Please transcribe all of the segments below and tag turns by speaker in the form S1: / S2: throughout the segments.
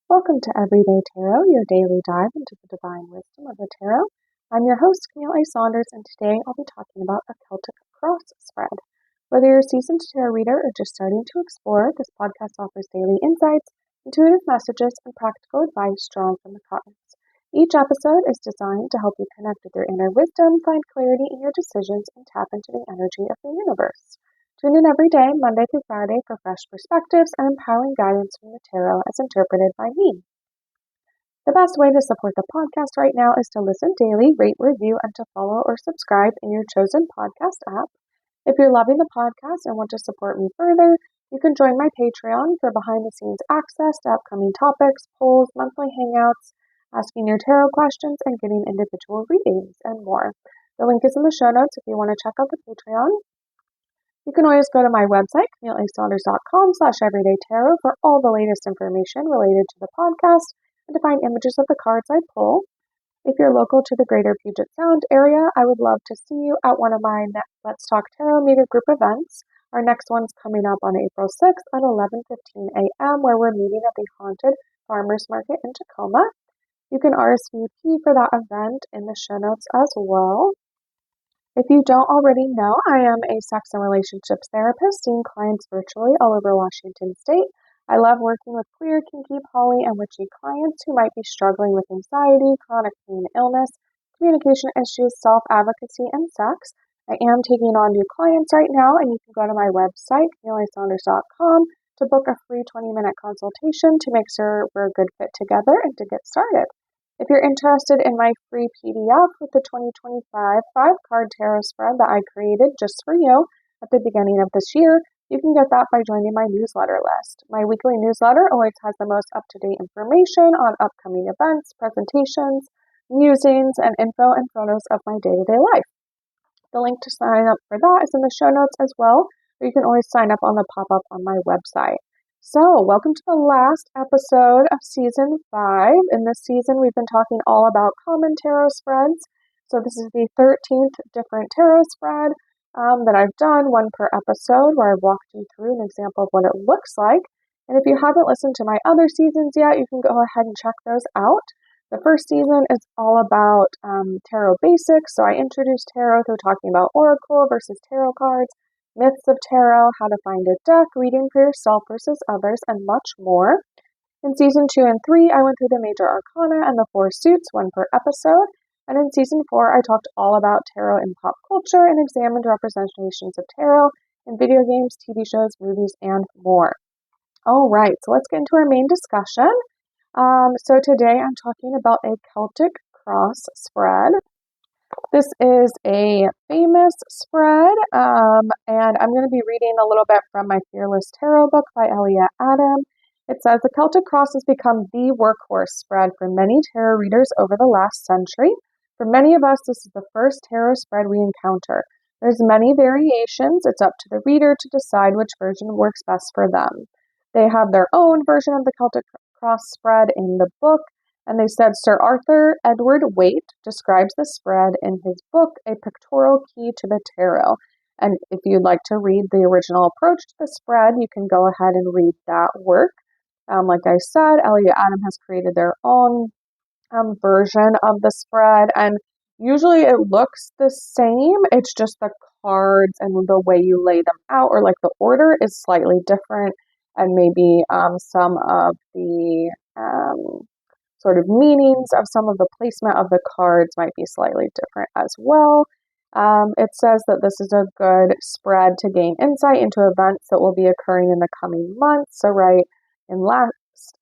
S1: Welcome to Everyday Tarot, your daily dive into the divine wisdom of the tarot. I'm your host, Camille A. Saunders, and today I'll be talking about a Celtic Cross Spread. Whether you're a seasoned tarot reader or just starting to explore, this podcast offers daily insights, intuitive messages, and practical advice drawn from the cards. Each episode is designed to help you connect with your inner wisdom, find clarity in your decisions, and tap into the energy of the universe. Tune in every day, Monday through Friday, for fresh perspectives and empowering guidance from the tarot as interpreted by me. The best way to support the podcast right now is to listen daily, rate, review, and to follow or subscribe in your chosen podcast app. If you're loving the podcast and want to support me further, you can join my Patreon for behind-the-scenes access to upcoming topics, polls, monthly hangouts, asking your tarot questions, and getting individual readings, and more. The link is in the show notes if you want to check out the Patreon. You can always go to my website, CamilleASaunders.com/everydaytarot for all the latest information related to the podcast and to find images of the cards I pull. If you're local to the greater Puget Sound area, I would love to see you at one of my Let's Talk Tarot Meter group events. Our next one's coming up on April 6th at 11:15 a.m., where we're meeting at the Haunted Farmers Market in Tacoma. You can RSVP for that event in the show notes as well. If you don't already know, I am a sex and relationships therapist, seeing clients virtually all over Washington State. I love working with queer, kinky, poly, and witchy clients who might be struggling with anxiety, chronic pain, illness, communication issues, self-advocacy, and sex. I am taking on new clients right now, and you can go to my website, CamilleASaunders.com, to book a free 20-minute consultation to make sure we're a good fit together and to get started. If you're interested in my free PDF with the 2025 5-card tarot spread that I created just for you at the beginning of this year, you can get that by joining my newsletter list. My weekly newsletter always has the most up-to-date information on upcoming events, presentations, musings, and info and photos of my day-to-day life. The link to sign up for that is in the show notes as well, or you can always sign up on the pop-up on my website. So, welcome to the last episode of Season 5. In this season, we've been talking all about common tarot spreads. So this is the 13th different tarot spread that I've done, one per episode, where I've walked you through an example of what it looks like. And if you haven't listened to my other seasons yet, you can go ahead and check those out. The first season is all about tarot basics. So I introduced tarot through talking about oracle versus tarot cards, myths of tarot, how to find a deck, reading for yourself versus others, and much more. In Season 2 and 3, I went through the major arcana and the 4 suits, one per episode. And in Season 4, I talked all about tarot in pop culture and examined representations of tarot in video games, TV shows, movies, and more. All right, so let's get into our main discussion. So today I'm talking about a Celtic Cross Spread. This is a famous spread, and I'm going to be reading a little bit from my Fearless Tarot book by Elliot Adam. It says, the Celtic Cross has become the workhorse spread for many tarot readers over the last century. For many of us, this is the first tarot spread we encounter. There's many variations. It's up to the reader to decide which version works best for them. They have their own version of the Celtic Cross spread in the book. And they said Sir Arthur Edward Waite describes the spread in his book, A Pictorial Key to the Tarot. And if you'd like to read the original approach to the spread, you can go ahead and read that work. Like I said, Elliot Adam has created their own version of the spread. And usually it looks the same. It's just the cards and the way you lay them out, or like the order is slightly different. And maybe some of the sort of meanings of some of the placement of the cards might be slightly different as well. It says that this is a good spread to gain insight into events that will be occurring in the coming months. So right in last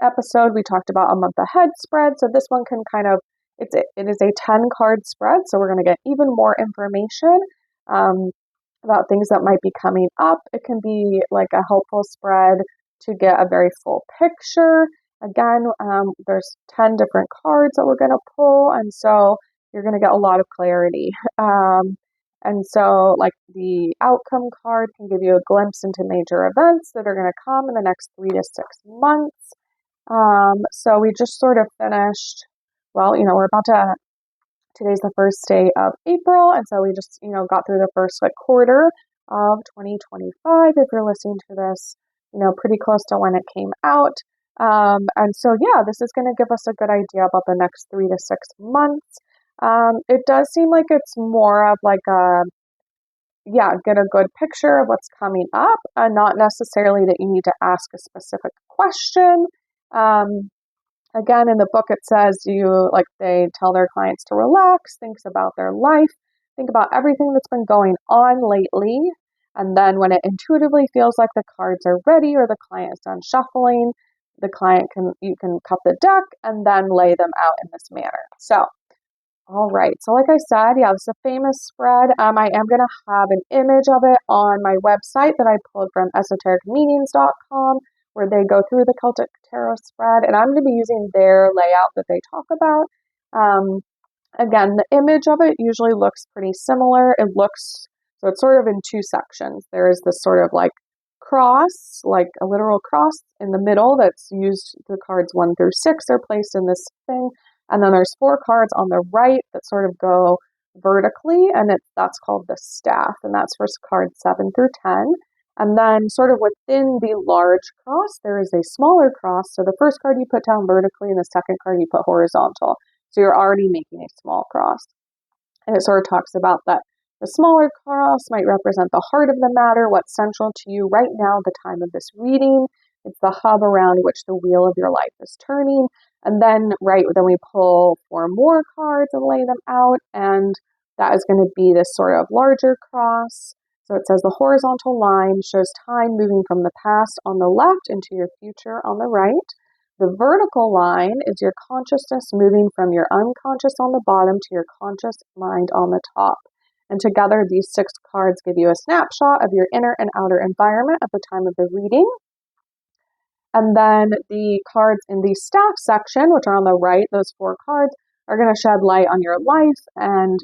S1: episode, we talked about a month ahead spread. So this one can kind of, it is a 10 card spread. So we're going to get even more information about things that might be coming up. It can be like a helpful spread to get a very full picture. Again, there's 10 different cards that we're going to pull, and so you're going to get a lot of clarity. And so, like, the outcome card can give you a glimpse into major events that are going to come in the next 3 to 6 months. So we just sort of finished, well, today's the first day of April, and so we just, got through the first quarter of 2025. If you're listening to this, pretty close to when it came out. And so, yeah, this is going to give us a good idea about the next 3 to 6 months. It does seem like it's more of like get a good picture of what's coming up, and not necessarily that you need to ask a specific question. Again, in the book, it says they tell their clients to relax, think about their life, think about everything that's been going on lately. And then when it intuitively feels like the cards are ready or the client is done shuffling, you can cut the deck and then lay them out in this manner. So, all right. So like I said, yeah, this is a famous spread. I am going to have an image of it on my website that I pulled from esotericmeanings.com, where they go through the Celtic Tarot Spread, and I'm going to be using their layout that they talk about. Again, the image of it usually looks pretty similar. So it's sort of in two sections. There is this sort of like cross, like a literal cross in the middle that's used, the cards 1 through 6 are placed in this thing. And then there's 4 cards on the right that sort of go vertically, and that's called the staff, and that's for cards 7 through 10. And then sort of within the large cross, there is a smaller cross. So the first card you put down vertically, and the second card you put horizontal. So you're already making a small cross. And it sort of talks about that the smaller cross might represent the heart of the matter, what's central to you right now, the time of this reading. It's the hub around which the wheel of your life is turning. And then we pull 4 more cards and lay them out. And that is going to be this sort of larger cross. So it says the horizontal line shows time moving from the past on the left into your future on the right. The vertical line is your consciousness moving from your unconscious on the bottom to your conscious mind on the top. And together, these 6 cards give you a snapshot of your inner and outer environment at the time of the reading. And then the cards in the staff section, which are on the right, those 4 cards, are going to shed light on your life and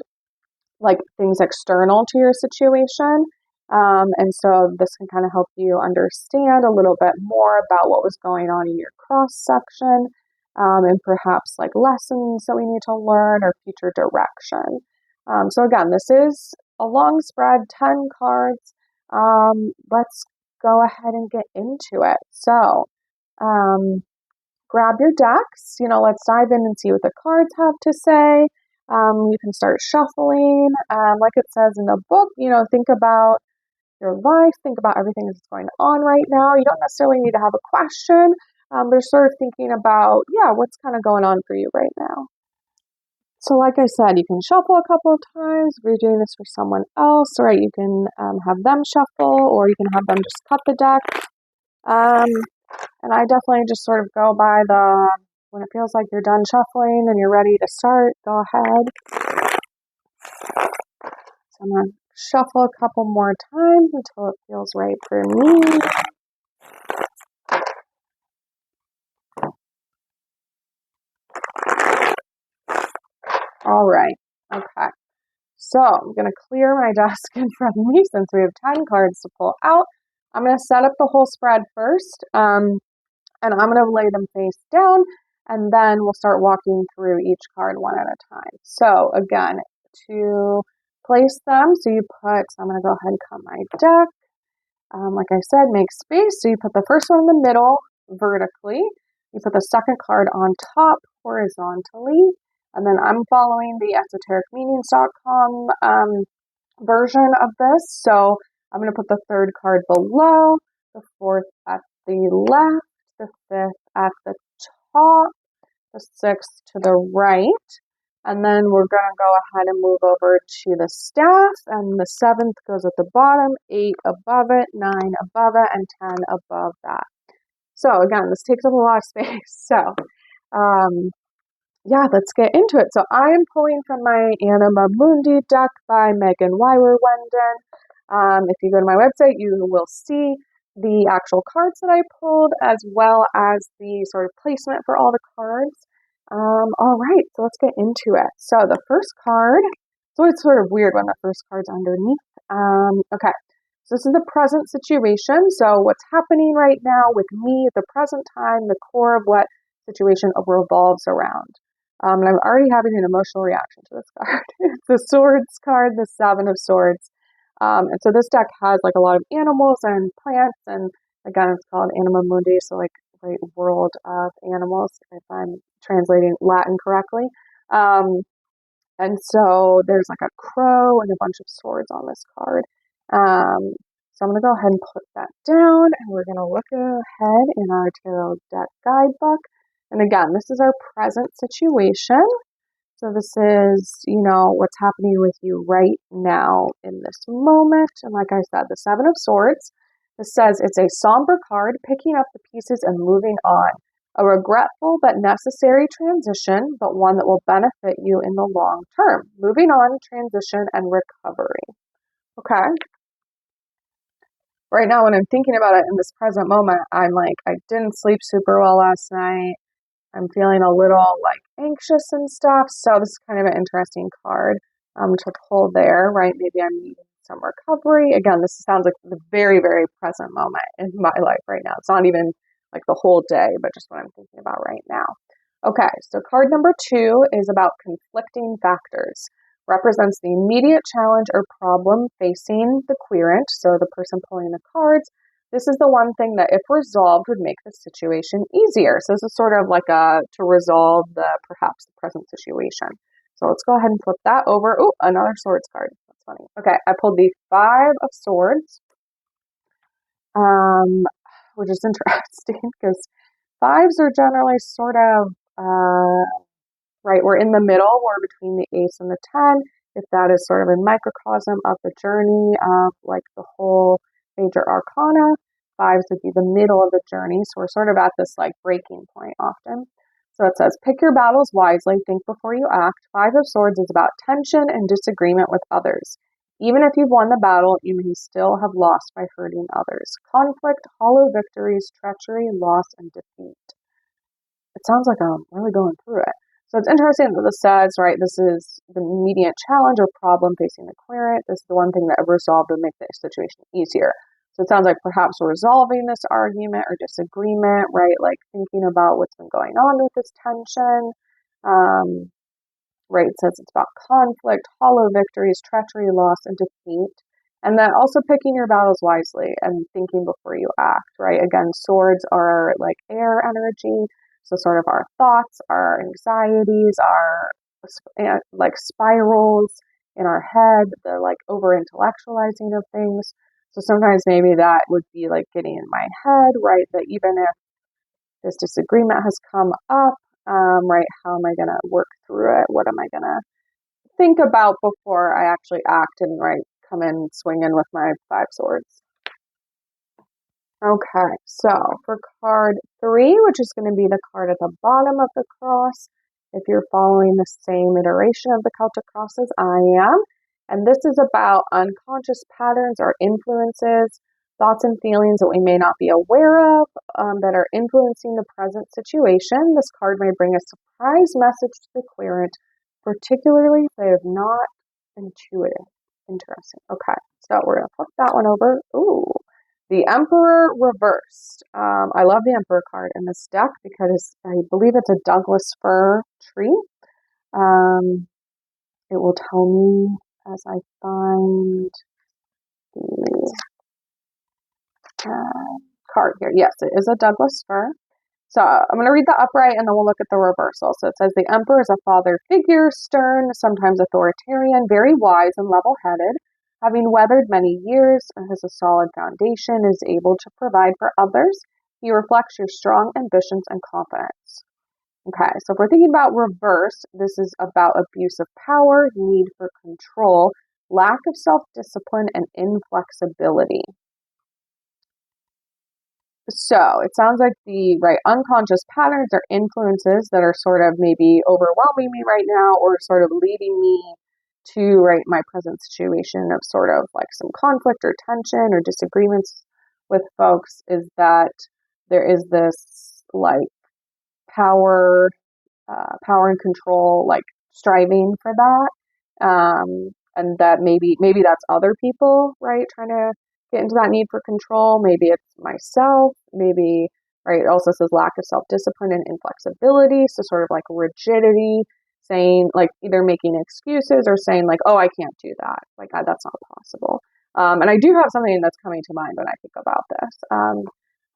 S1: like things external to your situation. And so this can kind of help you understand a little bit more about what was going on in your cross section, and perhaps like lessons that we need to learn or future direction. So again, this is a long spread, 10 cards. Let's go ahead and get into it. So grab your decks, let's dive in and see what the cards have to say. You can start shuffling. Like it says in the book, think about your life, think about everything that's going on right now. You don't necessarily need to have a question, but sort of thinking about, what's kind of going on for you right now. So like I said, you can shuffle a couple of times. If you're doing this for someone else, right, you can have them shuffle, or you can have them just cut the deck. And I definitely just sort of go by when it feels like you're done shuffling and you're ready to start, go ahead. So I'm going to shuffle a couple more times until it feels right for me. All right. Okay. So I'm going to clear my desk in front of me since we have 10 cards to pull out. I'm going to set up the whole spread first, and I'm going to lay them face down, and then we'll start walking through each card one at a time. So again, to place them, so I'm going to go ahead and cut my deck. Like I said, make space. So you put the first one in the middle vertically. You put the second card on top horizontally. And then I'm following the esotericmeanings.com version of this. So I'm going to put the third card below, the fourth at the left, the fifth at the top, the sixth to the right. And then we're going to go ahead and move over to the staff, and the 7th goes at the bottom, 8 above it, 9 above it, and 10 above that. So again, this takes up a lot of space. So let's get into it. So I am pulling from my Anima Mundi deck by Megan Weiwer-Wenden. If you go to my website, you will see the actual cards that I pulled, as well as the sort of placement for all the cards. All right, so let's get into it. So the first card, so it's sort of weird when the first card's underneath. Okay, so this is the present situation. So what's happening right now with me at the present time, the core of what situation revolves around. And I'm already having an emotional reaction to this card. It's the Swords card, the 7 of Swords. And so this deck has like a lot of animals and plants, and again, it's called Anima Mundi, so like great world of animals, if I'm translating Latin correctly. And so there's like a crow and a bunch of swords on this card. So I'm going to go ahead and put that down, and we're going to look ahead in our tarot deck guidebook. And again, this is our present situation. So this is, what's happening with you right now in this moment. And like I said, the Seven of Swords, this says it's a somber card, picking up the pieces and moving on. A regretful but necessary transition, but one that will benefit you in the long term. Moving on, transition, and recovery. Okay. Right now, when I'm thinking about it in this present moment, I'm like, I didn't sleep super well last night. I'm feeling a little like anxious and stuff. So this is kind of an interesting card to pull there, right? Maybe I'm needing some recovery. Again, this sounds like the very, very present moment in my life right now. It's not even like the whole day, but just what I'm thinking about right now. Okay, so card number 2 is about conflicting factors. Represents the immediate challenge or problem facing the querent, so the person pulling the cards. This is the one thing that, if resolved, would make the situation easier. So this is sort of like to resolve perhaps the present situation. So let's go ahead and flip that over. Oh, another swords card. That's funny. Okay, I pulled the 5 of Swords, which is interesting because 5s are generally sort of, right, we're in the middle. We're between the Ace and the 10. If that is sort of a microcosm of the journey of like the whole major arcana, 5s would be the middle of the journey. So we're sort of at this like breaking point often. So it says, pick your battles wisely, think before you act. 5 of Swords is about tension and disagreement with others. Even if you've won the battle, you may still have lost by hurting others. Conflict, hollow victories, treachery, loss, and defeat. It sounds like I'm really going through it. So it's interesting that this says, right, this is the immediate challenge or problem facing the querent. This is the one thing that resolved would make the situation easier. So it sounds like perhaps resolving this argument or disagreement, right? Like thinking about what's been going on with this tension. Right, it says it's about conflict, hollow victories, treachery, loss, and defeat. And then also picking your battles wisely and thinking before you act, right? Again, swords are like air energy. So sort of our thoughts, our anxieties, our like spirals in our head, the like over intellectualizing of things. So sometimes maybe that would be like getting in my head, right? That even if this disagreement has come up, right, how am I going to work through it? What am I going to think about before I actually act and, right, come in swinging with my 5 swords? Okay, so for card 3, which is going to be the card at the bottom of the cross, if you're following the same iteration of the Celtic Cross as I am, and this is about unconscious patterns or influences, thoughts and feelings that we may not be aware of that are influencing the present situation. This card may bring a surprise message to the querent, particularly if they have not intuitive. Interesting. Okay, so we're going to flip that one over. Ooh. The Emperor reversed. I love the Emperor card in this deck because I believe it's a Douglas fir tree. It will tell me as I find the card here. Yes, it is a Douglas fir. So I'm going to read the upright and then we'll look at the reversal. So it says the Emperor is a father figure, stern, sometimes authoritarian, very wise and level-headed. Having weathered many years and has a solid foundation, is able to provide for others. He reflects your strong ambitions and confidence. Okay, so if we're thinking about reverse, this is about abuse of power, need for control, lack of self-discipline, and inflexibility. So it sounds like the unconscious patterns or influences that are sort of maybe overwhelming me right now or sort of leading me to my present situation of sort of like some conflict or tension or disagreements with folks is that there is this like power and control, like striving for that. And that maybe that's other people, right, trying to get into that need for control. Maybe it's myself. Maybe, right, it also says lack of self-discipline and inflexibility. So sort of like rigidity, saying like either making excuses or saying like, oh, I can't do that. Like that's not possible. And I do have something that's coming to mind when I think about this.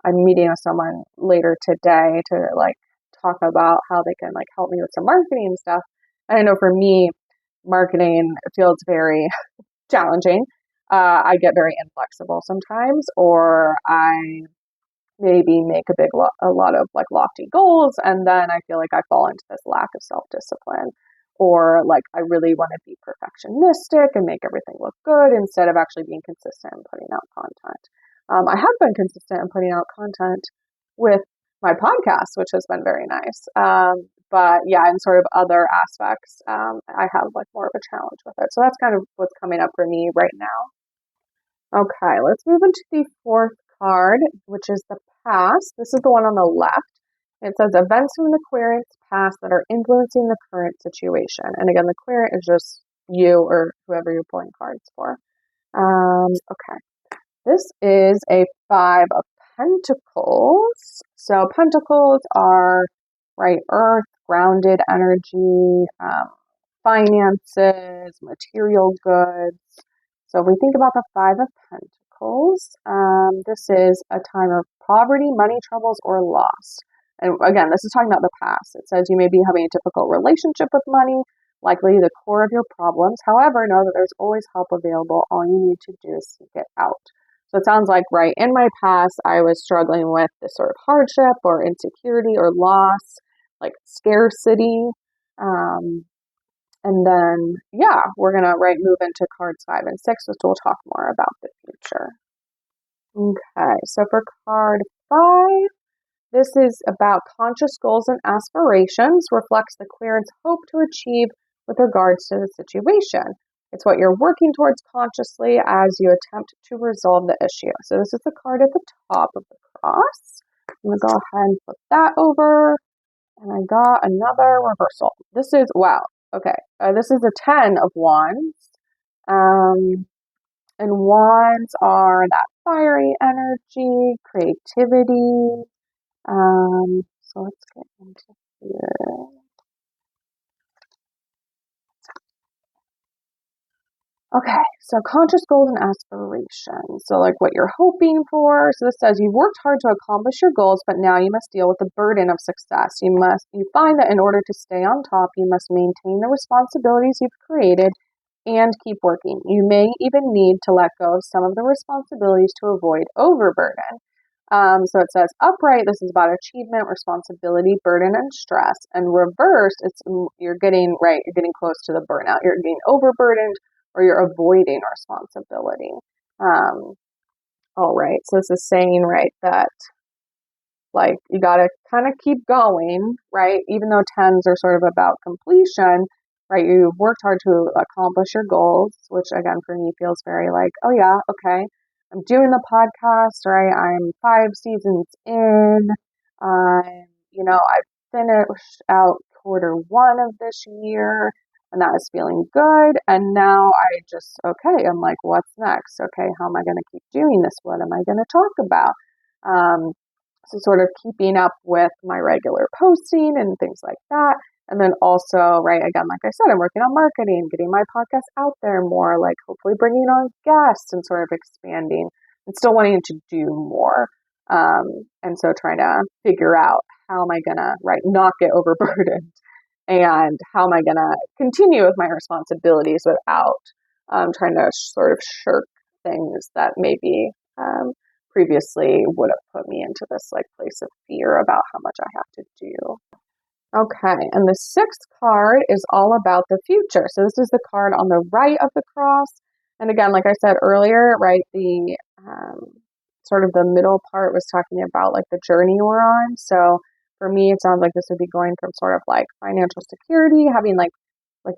S1: I'm meeting with someone later today to like talk about how they can like help me with some marketing stuff. And I know for me, marketing feels very challenging. I get very inflexible sometimes, or I maybe make a lot of like lofty goals, and then I feel like I fall into this lack of self-discipline, or like I really want to be perfectionistic and make everything look good instead of actually being consistent and putting out content. I have been consistent in putting out content with my podcast, which has been very nice. But yeah, in sort of other aspects, I have like more of a challenge with it. So that's kind of what's coming up for me right now. Okay, let's move into the fourth card, which is the past. This is the one on the left. It says events from the querent's past that are influencing the current situation. And again, the querent is just you or whoever you're pulling cards for. Okay, this is a Five of Pentacles. So pentacles are, right, earth, grounded energy, finances, material goods. So if we think about the Five of Pentacles, this is a time of poverty, money troubles, or loss. And again, this is talking about the past. It says you may be having a difficult relationship with money, likely the core of your problems. However, know that there's always help available. All you need to do is seek it out. So it sounds like, right, in my past, I was struggling with this sort of hardship or insecurity or loss, like scarcity. And then, yeah, we're going to move into cards 5 and 6, which we'll talk more about the future. Okay, so for card 5, this is about conscious goals and aspirations, reflects the querent's hope to achieve with regards to the situation. It's what you're working towards consciously as you attempt to resolve the issue. So this is the card at the top of the cross. I'm going to go ahead and flip that over. And I got another reversal. This is, wow, okay. This is a 10 of Wands. And Wands are that fiery energy, creativity. So let's get into here. Okay, so conscious goals and aspirations. So like what you're hoping for. So this says you've worked hard to accomplish your goals, but now you must deal with the burden of success. You find that in order to stay on top, you must maintain the responsibilities you've created and keep working. You may even need to let go of some of the responsibilities to avoid overburden. So it says upright, this is about achievement, responsibility, burden, and stress. And reversed, you're getting close to the burnout. You're getting overburdened, or you're avoiding responsibility. All right, so this is saying, right, that like you got to kind of keep going, right? Even though 10s are sort of about completion, right? You've worked hard to accomplish your goals, which again for me feels very like, oh yeah, okay, I'm doing the podcast, right? I'm 5 seasons in. I've finished out quarter 1 of this year. And that was feeling good. And now I'm like, what's next? Okay, how am I going to keep doing this? What am I going to talk about? So sort of keeping up with my regular posting and things like that. And then also, right, again, like I said, I'm working on marketing, getting my podcast out there more, like hopefully bringing on guests and sort of expanding and still wanting to do more. And so trying to figure out how am I going to, right, not get overburdened. And how am I going to continue with my responsibilities without trying to sort of shirk things that maybe previously would have put me into this like place of fear about how much I have to do. Okay, and the 6th card is all about the future. So this is the card on the right of the cross. And again, like I said earlier, right, the sort of the middle part was talking about like the journey we're on. So for me, it sounds like this would be going from sort of like financial security, having like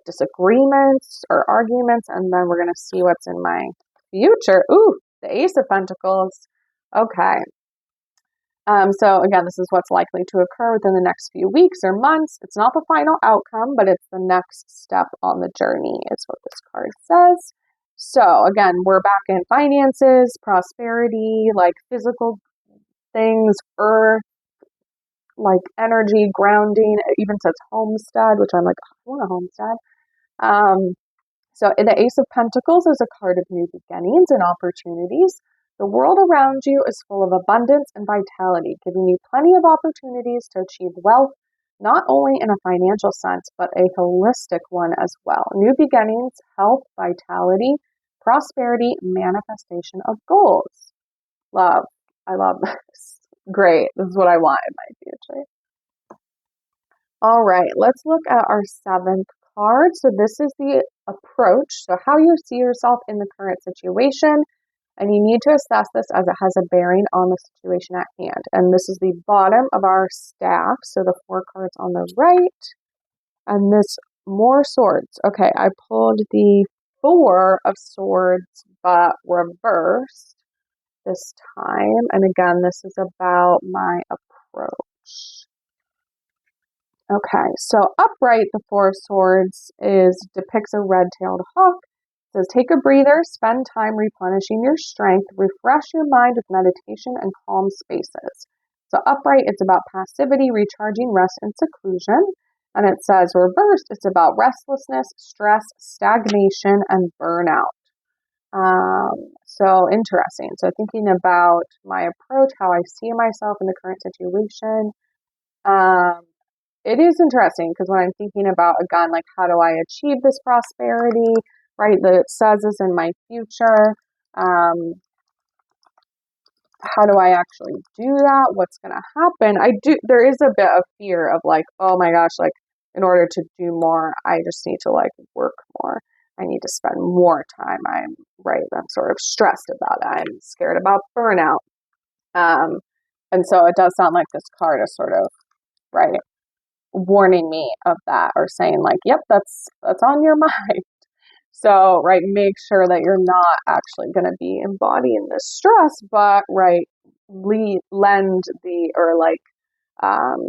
S1: disagreements or arguments, and then we're going to see what's in my future. Ooh, the Ace of Pentacles. Okay. So again, this is what's likely to occur within the next few weeks or months. It's not the final outcome, but it's the next step on the journey, is what this card says. So again, we're back in finances, prosperity, like physical things, earth, like energy, grounding. It even says homestead, which I'm like, I want a homestead. So the Ace of Pentacles is a card of new beginnings and opportunities. The world around you is full of abundance and vitality, giving you plenty of opportunities to achieve wealth, not only in a financial sense, but a holistic one as well. New beginnings, health, vitality, prosperity, manifestation of goals. Love. I love this. Great. This is what I want in my future. All right, let's look at our 7th card. So this is the approach. So how you see yourself in the current situation. And you need to assess this as it has a bearing on the situation at hand. And this is the bottom of our stack. So the 4 cards on the right. And this more swords. Okay, I pulled the 4 of swords, but reversed this time. And again, this is about my approach. Okay, so upright, the 4 of swords depicts a red-tailed hawk. It says, take a breather, spend time replenishing your strength, refresh your mind with meditation and calm spaces. So upright, it's about passivity, recharging, rest, and seclusion. And it says reversed, it's about restlessness, stress, stagnation, and burnout. So interesting. So thinking about my approach, how I see myself in the current situation. It is interesting because when I'm thinking about, again, like how do I achieve this prosperity, right, that it says is in my future, how do I actually do that? What's going to happen? There is a bit of fear of like, oh my gosh, like in order to do more, I just need to like work more. I need to spend more time. I'm sort of stressed about it. I'm scared about burnout. And so it does sound like this card is sort of, right, warning me of that, or saying like, yep, that's on your mind. So, right, make sure that you're not actually going to be embodying this stress, but right,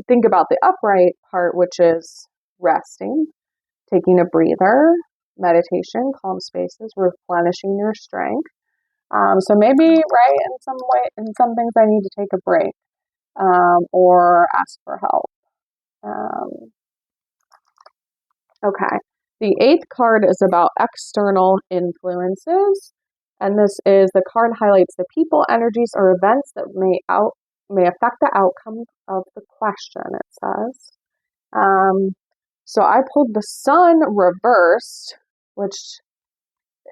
S1: think about the upright part, which is resting, taking a breather, meditation, calm spaces, replenishing your strength. So maybe, right, in some things I need to take a break, or ask for help. Okay. The 8th card is about external influences. And the card highlights the people, energies, or events that may affect the outcome of the question, it says. So I pulled the Sun reversed, which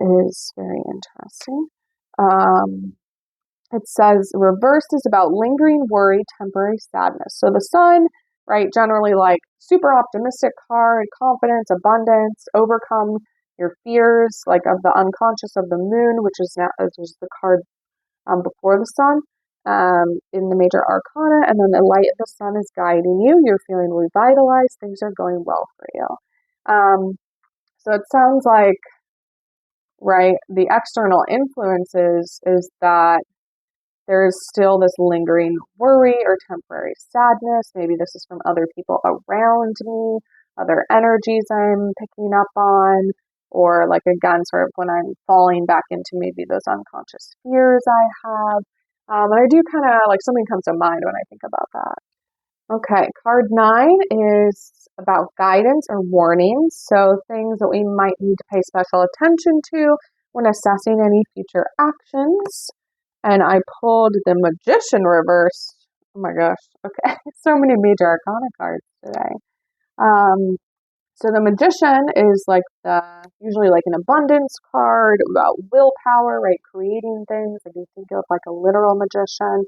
S1: is very interesting. It says reversed is about lingering worry, temporary sadness. So the Sun, right, generally like super optimistic card, confidence, abundance, overcome your fears, like of the unconscious of the Moon, which is the card before the Sun in the major arcana, and then the light of the Sun is guiding you. You're feeling revitalized. Things are going well for you. So it sounds like, right, the external influences is that there is still this lingering worry or temporary sadness. Maybe this is from other people around me, other energies I'm picking up on, or like again, sort of when I'm falling back into maybe those unconscious fears I have. And I do kind of like something comes to mind when I think about that. Okay, card 9 is about guidance or warnings. So things that we might need to pay special attention to when assessing any future actions. And I pulled the Magician reverse. Oh my gosh. Okay. So many major arcana cards today. So the Magician is like usually like an abundance card about willpower, right? Creating things. If you think of like a literal magician.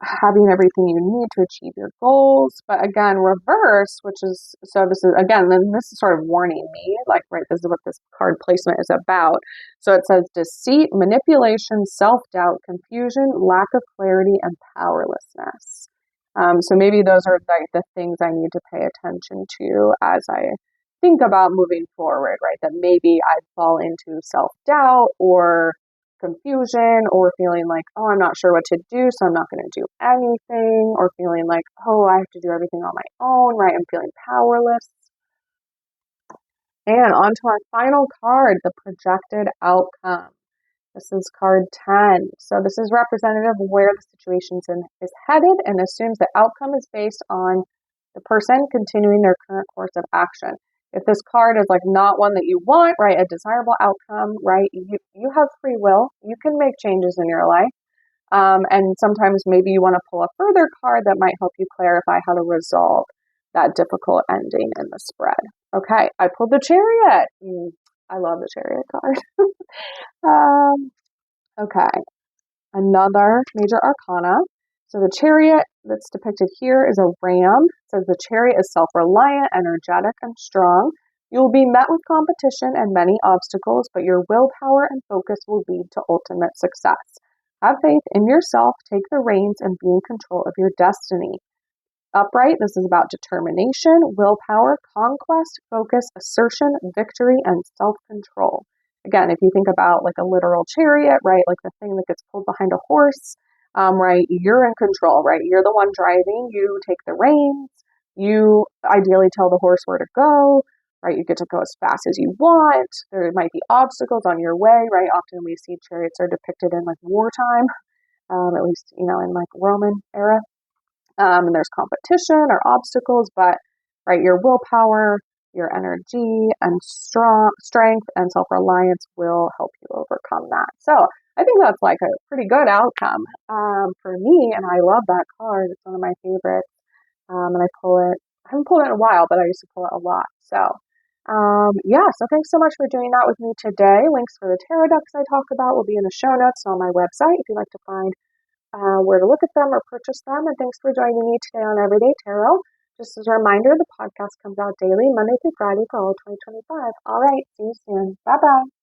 S1: Having everything you need to achieve your goals. But again, reverse, this is sort of warning me, like, right, this is what this card placement is about. So it says deceit, manipulation, self-doubt, confusion, lack of clarity, and powerlessness. So maybe those are like the things I need to pay attention to as I think about moving forward, right? That maybe I fall into self-doubt or confusion, or feeling like, oh, I'm not sure what to do, so I'm not going to do anything, or feeling like, oh, I have to do everything on my own, right? I'm feeling powerless. And on to our final card, the projected outcome. This is card 10. So this is representative of where the situation is headed, and assumes the outcome is based on the person continuing their current course of action. If this card is like not one that you want, right, a desirable outcome, right, you have free will. You can make changes in your life. And sometimes maybe you want to pull a further card that might help you clarify how to resolve that difficult ending in the spread. Okay, I pulled the Chariot. I love the Chariot card. Okay, another major arcana. So the Chariot that's depicted here is a ram. It says the Chariot is self-reliant, energetic, and strong. You will be met with competition and many obstacles, but your willpower and focus will lead to ultimate success. Have faith in yourself, take the reins, and be in control of your destiny. Upright, this is about determination, willpower, conquest, focus, assertion, victory, and self-control. Again, if you think about like a literal chariot, right, like the thing that gets pulled behind a horse, right, you're in control, right? You're the one driving, you take the reins, you ideally tell the horse where to go, right? You get to go as fast as you want. There might be obstacles on your way, right? Often we see chariots are depicted in like wartime, at least, in like Roman era. And there's competition or obstacles, but right, your willpower, your energy, and strength and self-reliance will help you overcome that. So I think that's like a pretty good outcome for me, and I love that card. It's one of my favorites, and I haven't pulled it in a while, but I used to pull it a lot. So yeah, so thanks so much for doing that with me today. Links for the tarot decks I talk about will be in the show notes on my website if you'd like to find where to look at them or purchase them. And thanks for joining me today on Everyday Tarot. Just as a reminder, the podcast comes out daily, Monday through Friday for all 2025. All right, see you soon. Bye-bye.